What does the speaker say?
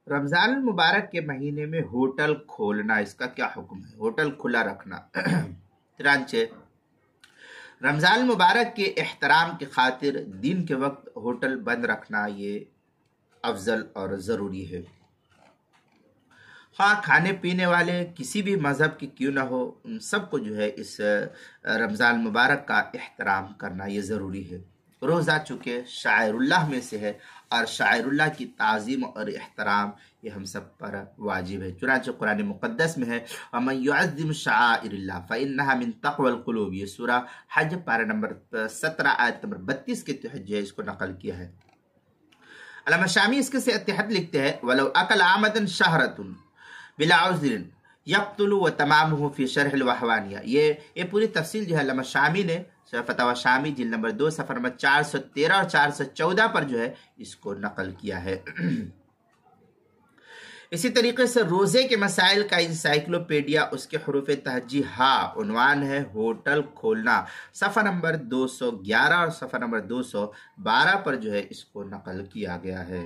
رمضان المبارک کے مہینے میں ہوٹل کھولنا، اس کا کیا حکم ہے؟ ہوٹل کھلا رکھنا چنانچہ رمضان المبارک کے احترام کی خاطر دن کے وقت ہوٹل بند رکھنا یہ افضل اور ضروری ہے۔ خواہ کھانے پینے والے کسی بھی مذہب کے کیوں نہ ہو، ان سب کو جو ہے اس رمضان مبارک کا احترام کرنا یہ ضروری ہے۔ روزہ چونکہ شاعر اللہ میں سے ہے اور شاعر اللہ کی تعظیم اور احترام یہ ہم سب پر واجب ہے۔ چنانچہ قرآن مقدس میں ہے وَمَن يُعَظِّمْ شَعَائِرَ اللَّهِ فَإِنَّهَا مِن تَقْوَى الْقُلُوبِ، یہ سورہ حج پارہ نمبر 17 آیت نمبر 32 کے تحت جو ہے اس کو نقل کیا ہے۔ علامہ شامی اس کے تحت لکھتے ہیں وَلَوْ أَكَلَ عَمَدًا شَهْرَةٌ بلا عذر یقتل و تمام فی شرح الوحوانیہ، یہ پوری تفصیل جو ہے علامہ شامی نے فتاوی شامی جلد نمبر 2 صفحہ نمبر 413 اور 414 پر جو ہے اس کو نقل کیا ہے۔ اسی طریقے سے روزے کے مسائل کا انسائکلوپیڈیا اس کے حروف تہجی ہا عنوان ہے ہوٹل کھولنا، صفحہ نمبر 211 اور صفحہ نمبر 212 پر جو ہے اس کو نقل کیا گیا ہے۔